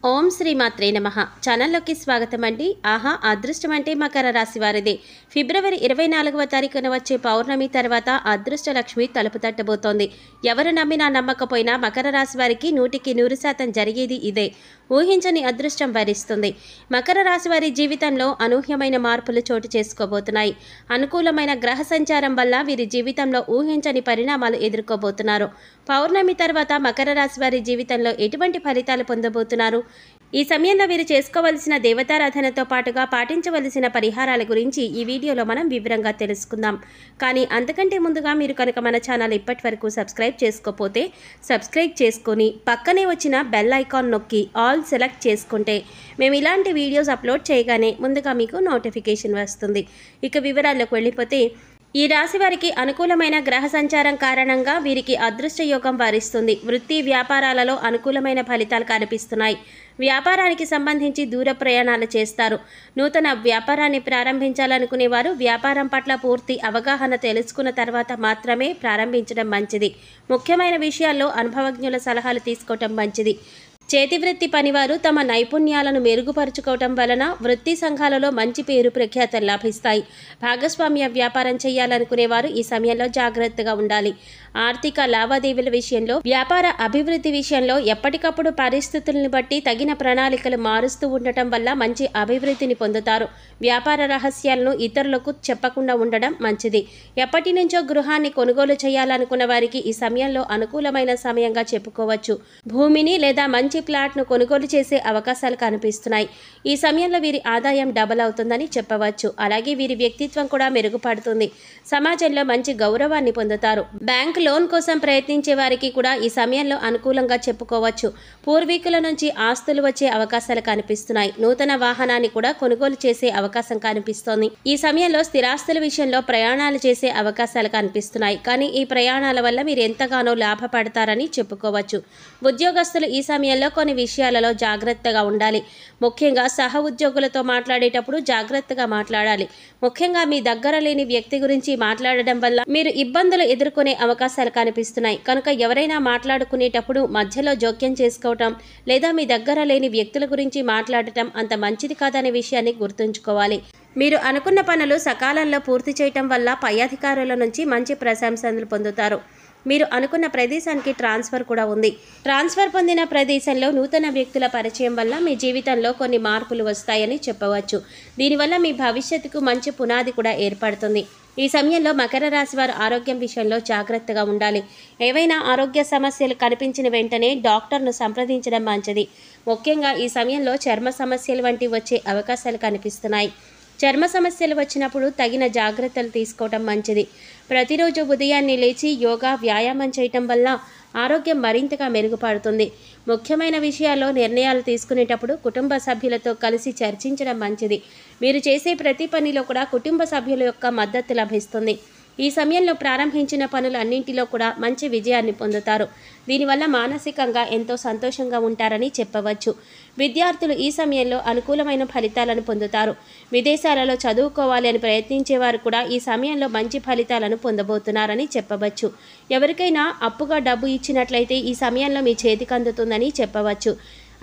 ఓం శ్రీ మాత్రే నమః ఛానల్లోకి స్వాగతం అండి. ఆహా అదృష్టం అంటే మకర రాశి వారిదే. ఫిబ్రవరి 24వ తారీఖున వచ్చే పౌర్ణమి తర్వాత అదృష్ట లక్ష్మి తలుపు తట్టబోతోంది. ఎవరు నమ్మినా నమ్మకపోయినా మకర రాశి వారికి 100% జరిగేది ఇదే. ఊహించని అదృష్టం వరిస్తుంది. మకర రాశి వారి జీవితంలో అనూహ్యమైన మార్పులు చోటు చేసుకోబోతున్నాయి. అనుకూలమైన గ్రహ సంచారం వల్ల వీరి జీవితంలో ఊహించని పరిణామాలు ఎదుర్కోబోతున్నారు. పౌర్ణమి తర్వాత మకర రాశి వారి జీవితంలో ఎటువంటి ఫలితాలు పొందబోతున్నారు? ఈ సమయంలో వీరు చేసుకోవలసిన దేవతారాధనతో పాటుగా పాటించవలసిన పరిహారాల గురించి ఈ వీడియోలో మనం వివరంగా తెలుసుకుందాం. కానీ అంతకంటే ముందుగా మీరు కనుక మన ఛానల్ ఇప్పటి వరకు సబ్స్క్రైబ్ చేసుకోకపోతే సబ్స్క్రైబ్ చేసుకొని పక్కనే వచ్చిన బెల్ ఐకాన్ నొక్కి ఆల్ సెలెక్ట్ చేసుకుంటే మేము ఇలాంటి వీడియోస్ అప్లోడ్ చేయగానే ముందుగా మీకు నోటిఫికేషన్ వస్తుంది. ఇక వివరాల్లోకి వెళ్ళిపోతే ఈ రాశి వారికి అనుకూలమైన గ్రహ సంచారం కారణంగా వీరికి అదృష్ట యోగం వరిస్తుంది. వృత్తి వ్యాపారాలలో అనుకూలమైన ఫలితాలు కనిపిస్తున్నాయి. వ్యాపారానికి సంబంధించి దూర ప్రయాణాలు చేస్తారు. నూతన వ్యాపారాన్ని ప్రారంభించాలనుకునే వారు వ్యాపారం పట్ల పూర్తి అవగాహన తెలుసుకున్న తర్వాత మాత్రమే ప్రారంభించడం మంచిది. ముఖ్యమైన విషయాల్లో అనుభవజ్ఞుల సలహాలు తీసుకోవటం మంచిది. చేతివృత్తి పనివారు తమ నైపుణ్యాలను మెరుగుపరుచుకోవటం వలన వృత్తి సంఘాలలో మంచి పేరు ప్రఖ్యాతలు లభిస్తాయి. భాగస్వామ్య వ్యాపారం చేయాలనుకునేవారు ఈ సమయంలో జాగ్రత్తగా ఉండాలి. ఆర్థిక లావాదేవీల విషయంలో, వ్యాపార అభివృద్ధి విషయంలో ఎప్పటికప్పుడు పరిస్థితులను బట్టి తగిన ప్రణాళికలు మారుస్తూ ఉండటం వల్ల మంచి అభివృద్ధిని పొందుతారు. వ్యాపార రహస్యాలను ఇతరులకు చెప్పకుండా ఉండడం మంచిది. ఎప్పటి నుంచో గృహాన్ని కొనుగోలు చేయాలనుకున్న వారికి ఈ సమయంలో అనుకూలమైన సమయంగా చెప్పుకోవచ్చు. భూమిని లేదా మంచి ప్లాట్ను కొనుగోలు చేసే అవకాశాలు కనిపిస్తున్నాయి. ఈ సమయంలో వీరి ఆదాయం డబల్ అవుతుందని చెప్పవచ్చు. అలాగే వీరి వ్యక్తిత్వం కూడా మెరుగుపడుతుంది. సమాజంలో మంచి గౌరవాన్ని పొందుతారు. బ్యాంక్ లోన్ కోసం ప్రయత్నించే వారికి కూడా ఈ సమయంలో అనుకూలంగా చెప్పుకోవచ్చు. పూర్వీకుల నుంచి ఆస్తులు వచ్చే అవకాశాలు కనిపిస్తున్నాయి. నూతన వాహనాన్ని కూడా కొనుగోలు చేసే అవకాశం కనిపిస్తోంది. ఈ సమయంలో స్థిరాస్తుల విషయంలో ప్రయాణాలు చేసే అవకాశాలు కనిపిస్తున్నాయి. కానీ ఈ ప్రయాణాల వల్ల మీరు ఎంతగానో లాభపడతారని చెప్పుకోవచ్చు. ఉద్యోగస్తులు ఈ సమయంలో కొన్ని విషయాలలో జాగ్రత్తగా ఉండాలి. ముఖ్యంగా సహ ఉద్యోగులతో మాట్లాడేటప్పుడు జాగ్రత్తగా మాట్లాడాలి. ముఖ్యంగా మీ దగ్గర లేని వ్యక్తి గురించి మాట్లాడడం వల్ల మీరు ఇబ్బందులు ఎదుర్కొనే అవకాశాలు కనిపిస్తున్నాయి. కనుక ఎవరైనా మాట్లాడుకునేటప్పుడు మధ్యలో జోక్యం చేసుకోవటం లేదా మీ దగ్గర లేని వ్యక్తుల గురించి మాట్లాడటం అంత మంచిది కాదనే విషయాన్ని గుర్తుంచుకోవాలి. మీరు అనుకున్న పనులు సకాలంలో పూర్తి చేయటం వల్ల పై అధికారుల నుంచి మంచి ప్రశంసలు పొందుతారు. మీరు అనుకున్న ప్రదేశానికి ట్రాన్స్ఫర్ కూడా ఉంది. ట్రాన్స్ఫర్ పొందిన ప్రదేశంలో నూతన వ్యక్తుల పరిచయం వల్ల మీ జీవితంలో కొన్ని మార్పులు వస్తాయని చెప్పవచ్చు. దీనివల్ల మీ భవిష్యత్తుకు మంచి పునాది కూడా ఏర్పడుతుంది. ఈ సమయంలో మకర రాశి వారు ఆరోగ్యం విషయంలో జాగ్రత్తగా ఉండాలి. ఏవైనా ఆరోగ్య సమస్యలు కనిపించిన వెంటనే డాక్టర్ను సంప్రదించడం మంచిది. ముఖ్యంగా ఈ సమయంలో చర్మ సమస్యలు వంటి వచ్చే అవకాశాలు కనిపిస్తున్నాయి. చర్మ సమస్యలు వచ్చినప్పుడు తగిన జాగ్రత్తలు తీసుకోవటం మంచిది. ప్రతిరోజు ఉదయాన్నే లేచి యోగా, వ్యాయామం చేయటం వల్ల ఆరోగ్యం మరింతగా మెరుగుపడుతుంది. ముఖ్యమైన విషయాల్లో నిర్ణయాలు తీసుకునేటప్పుడు కుటుంబ సభ్యులతో కలిసి చర్చించడం మంచిది. మీరు చేసే ప్రతి పనిలో కూడా కుటుంబ సభ్యుల యొక్క మద్దతు లభిస్తుంది. ఈ సమయంలో ప్రారంభించిన పనులన్నింటిలో కూడా మంచి విజయాన్ని పొందుతారు. దీనివల్ల మానసికంగా ఎంతో సంతోషంగా ఉంటారని చెప్పవచ్చు. విద్యార్థులు ఈ సమయంలో అనుకూలమైన ఫలితాలను పొందుతారు. విదేశాలలో చదువుకోవాలి అని ప్రయత్నించేవారు కూడా ఈ సమయంలో మంచి ఫలితాలను పొందబోతున్నారని చెప్పవచ్చు. ఎవరికైనా అప్పుగా డబ్బు ఇచ్చినట్లయితే ఈ సమయంలో మీ చేతికి అందుతుందని చెప్పవచ్చు.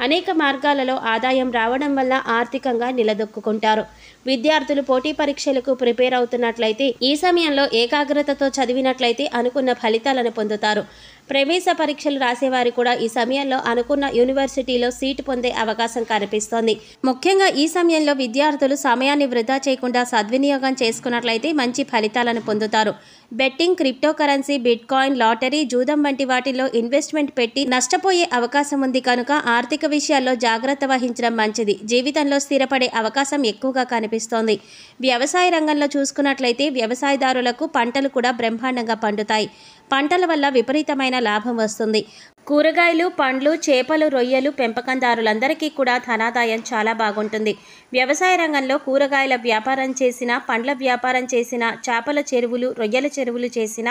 అనేక మార్గాలలో ఆదాయం రావడం వల్ల ఆర్థికంగా నిలదొక్కుంటారు. విద్యార్థులు పోటీ పరీక్షలకు ప్రిపేర్ అవుతున్నట్లయితే ఈ సమయంలో ఏకాగ్రతతో చదివినట్లయితే అనుకున్న ఫలితాలను పొందుతారు. ప్రవేశ పరీక్షలు రాసేవారు కూడా ఈ సమయంలో అనుకున్న యూనివర్సిటీలో సీటు పొందే అవకాశం కనిపిస్తోంది. ముఖ్యంగా ఈ సమయంలో విద్యార్థులు సమయాన్ని వృధా చేయకుండా సద్వినియోగం చేసుకున్నట్లయితే మంచి ఫలితాలను పొందుతారు. Betting, crypto currency, bit coin, lottery, జూదం వంటి వాటిల్లో ఇన్వెస్ట్మెంట్ పెట్టి నష్టపోయే అవకాశం ఉంది. కనుక ఆర్థిక విషయాల్లో జాగ్రత్త వహించడం మంచిది. జీవితంలో స్థిరపడే అవకాశం ఎక్కువగా కనిపిస్తోంది. వ్యవసాయ రంగంలో చూసుకున్నట్లయితే వ్యవసాయదారులకు పంటలు కూడా బ్రహ్మాండంగా పండుతాయి. పంటల వల్ల విపరీతమైన లాభం వస్తుంది. కూరగాయలు, పండ్లు, చేపలు, రొయ్యలు పెంపకందారులందరికీ కూడా ధనాదాయం చాలా బాగుంటుంది. వ్యవసాయ రంగంలో కూరగాయల వ్యాపారం చేసిన, పండ్ల వ్యాపారం చేసిన, చేపల చెరువులు, రొయ్యల చెరువులు చేసిన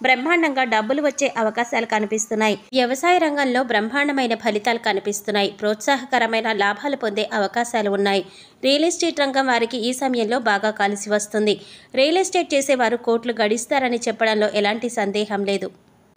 బ్రహ్మాండంగా డబ్బులు వచ్చే అవకాశాలు కనిపిస్తున్నాయి. వ్యవసాయ రంగంలో బ్రహ్మాండమైన ఫలితాలు కనిపిస్తున్నాయి. ప్రోత్సాహకరమైన లాభాలు పొందే అవకాశాలు ఉన్నాయి. రియల్ ఎస్టేట్ రంగం వారికి ఈ సమయంలో బాగా కలిసి వస్తుంది. రియల్ ఎస్టేట్ చేసేవారు కోట్లు గడిస్తారని చెప్పడంలో ఎలాంటి సందేహం లేదు.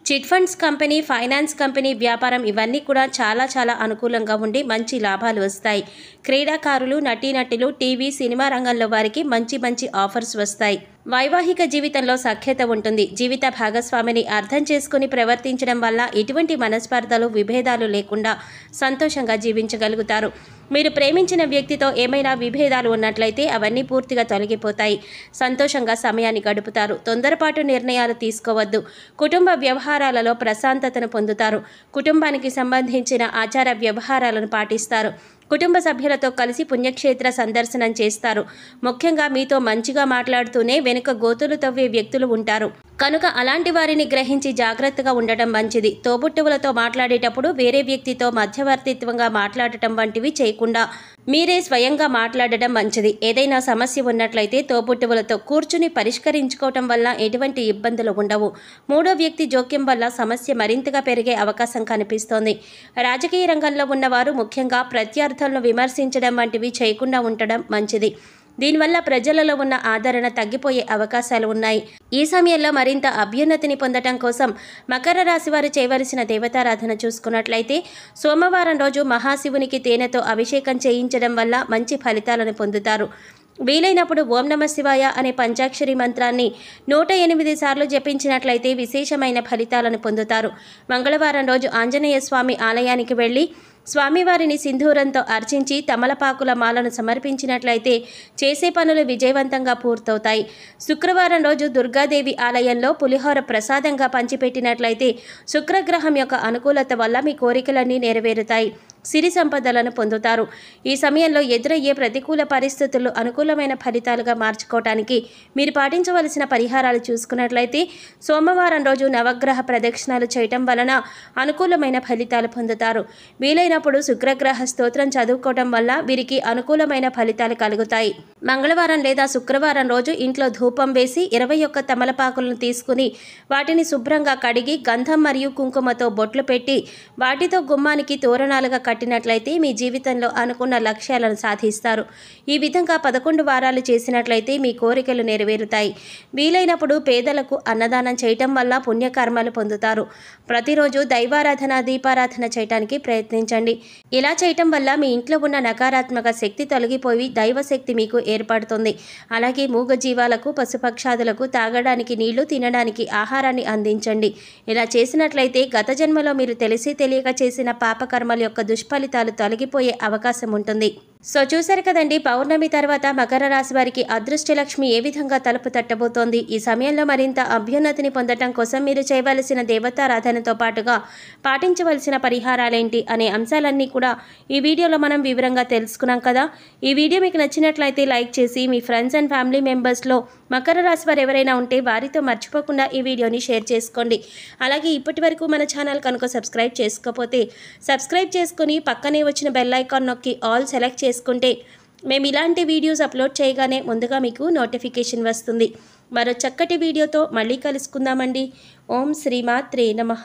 Chit funds company, finance company వ్యాపారం ఇవన్నీ కూడా చాలా అనుకూలంగా ఉండి మంచి లాభాలు వస్తాయి. క్రీడాకారులు, నటీనటులు, టీవీ, సినిమా రంగంలో వారికి మంచి ఆఫర్స్ వస్తాయి. వైవాహిక జీవితంలో సఖ్యత ఉంటుంది. జీవిత భాగస్వామిని అర్థం చేసుకుని ప్రవర్తించడం వల్ల ఎటువంటి మనస్పర్ధలు, విభేదాలు లేకుండా సంతోషంగా జీవించగలుగుతారు. మీరు ప్రేమించిన వ్యక్తితో ఏమైనా విభేదాలు ఉన్నట్లయితే అవన్నీ పూర్తిగా తొలగిపోతాయి. సంతోషంగా సమయాన్ని గడుపుతారు. తొందరపాటు నిర్ణయాలు తీసుకోవద్దు. కుటుంబ వ్యవహారాలలో ప్రశాంతతను పొందుతారు. కుటుంబానికి సంబంధించిన ఆచార వ్యవహారాలను పాటిస్తారు. కుటుంబ సభ్యులతో కలిసి పుణ్యక్షేత్ర సందర్శనం చేస్తారు. ముఖ్యంగా మీతో మంచిగా మాట్లాడుతూనే వెనుక గోతులు తవ్వే వ్యక్తులు ఉంటారు. కనుక అలాంటి వారిని గ్రహించి జాగ్రత్తగా ఉండటం మంచిది. తోబుట్టువులతో మాట్లాడేటప్పుడు వేరే వ్యక్తితో మధ్యవర్తిత్వంగా మాట్లాడటం వంటివి చేయకుండా మీరే స్వయంగా మాట్లాడటం మంచిది. ఏదైనా సమస్య ఉన్నట్లయితే తోబుట్టువులతో కూర్చుని పరిష్కరించుకోవటం వల్ల ఎటువంటి ఇబ్బందులు ఉండవు. మూడో వ్యక్తి జోక్యం వల్ల సమస్య మరింతగా పెరిగే అవకాశం కనిపిస్తోంది. రాజకీయ రంగంలో ఉన్నవారు ముఖ్యంగా ప్రత్యర్థులను విమర్శించడం వంటివి చేయకుండా ఉండడం మంచిది. దీనివల్ల ప్రజలలో ఉన్న ఆదరణ తగ్గిపోయే అవకాశాలు ఉన్నాయి. ఈ సమయంలో మరింత అభ్యున్నతిని పొందటం కోసం మకర రాశి వారు చేయవలసిన దేవతారాధన చూసుకున్నట్లయితే సోమవారం రోజు మహాశివునికి తేనెతో అభిషేకం చేయించడం వల్ల మంచి ఫలితాలను పొందుతారు. వీలైనప్పుడు ఓం నమ శివాయ అనే పంచాక్షరి మంత్రాన్ని 108 సార్లు జపించినట్లయితే విశేషమైన ఫలితాలను పొందుతారు. మంగళవారం రోజు ఆంజనేయ స్వామి ఆలయానికి వెళ్ళి స్వామివారిని సింధూరంతో అర్చించి తమలపాకుల మాలను సమర్పించినట్లయితే చేసే పనులు విజయవంతంగా పూర్తవుతాయి. శుక్రవారం రోజు దుర్గాదేవి ఆలయంలో పులిహోర ప్రసాదంగా పంచిపెట్టినట్లయితే శుక్రగ్రహం యొక్క అనుకూలత వల్ల మీ కోరికలన్నీ నెరవేరుతాయి. సిరి సంపదలను పొందుతారు. ఈ సమయంలో ఎదురయ్యే ప్రతికూల పరిస్థితులు అనుకూలమైన ఫలితాలుగా మార్చుకోవటానికి మీరు పాటించవలసిన పరిహారాలు చూసుకున్నట్లయితే సోమవారం రోజు నవగ్రహ ప్రదక్షిణాలు చేయటం వలన అనుకూలమైన ఫలితాలు పొందుతారు. వీలైనప్పుడు శుక్రగ్రహ స్తోత్రం చదువుకోవటం వల్ల వీరికి అనుకూలమైన ఫలితాలు కలుగుతాయి. మంగళవారం లేదా శుక్రవారం రోజు ఇంట్లో ధూపం వేసి 21 తమలపాకులను తీసుకుని వాటిని శుభ్రంగా కడిగి గంధం మరియు కుంకుమతో బొట్లు పెట్టి వాటితో గుమ్మానికి తోరణాలుగా కట్టినట్లయితే మీ జీవితంలో అనుకున్న లక్ష్యాలను సాధిస్తారు. ఈ విధంగా 11 వారాలు చేసినట్లయితే మీ కోరికలు నెరవేరుతాయి. వీలైనప్పుడు పేదలకు అన్నదానం చేయటం వల్ల పుణ్యకర్మలు పొందుతారు. ప్రతిరోజు దైవారాధన, దీపారాధన చేయటానికి ప్రయత్నించండి. ఇలా చేయటం వల్ల మీ ఇంట్లో ఉన్న నకారాత్మక శక్తి తొలగిపోయి దైవశక్తి మీకు ఏర్పడుతుంది. అలాగే మూగజీవాలకు, పశుపక్షాదులకు తాగడానికి నీళ్లు, తినడానికి ఆహారాన్ని అందించండి. ఇలా చేసినట్లయితే గత జన్మలో మీరు తెలిసి తెలియక చేసిన పాపకర్మల యొక్క దుష్ఫలితాలు తొలగిపోయే అవకాశం ఉంటుంది. సో చూశారు కదండి, పౌర్ణమి తర్వాత మకర రాశి వారికి అదృష్టలక్ష్మి ఏ విధంగా తలుపు తట్టబోతోంది. ఈ సమయంలో మరింత అభ్యున్నతిని పొందటం కోసం మీరు చేయవలసిన దేవతారాధనతో పాటుగా పాటించవలసిన పరిహారాలేంటి అనే అంశాలన్నీ కూడా ఈ వీడియోలో మనం వివరంగా తెలుసుకున్నాం కదా. ఈ వీడియో మీకు నచ్చినట్లయితే లైక్ చేసి మీ ఫ్రెండ్స్ అండ్ ఫ్యామిలీ మెంబర్స్లో మకర రాశి వారు ఎవరైనా ఉంటే వారితో మర్చిపోకుండా ఈ వీడియోని షేర్ చేసుకోండి. అలాగే ఇప్పటి వరకు మన ఛానల్ కనుక సబ్స్క్రైబ్ చేసుకోకపోతే సబ్స్క్రైబ్ చేసుకుని పక్కనే వచ్చిన బెల్ ఐకాన్ నొక్కి ఆల్ సెలెక్ట్ చేసుకుంటే మేము ఇలాంటి వీడియోస్ అప్లోడ్ చేయగానే ముందుగా మీకు నోటిఫికేషన్ వస్తుంది. మరో చక్కటి వీడియోతో మళ్ళీ కలుసుకుందామండి. ఓం శ్రీమాత్రే నమః.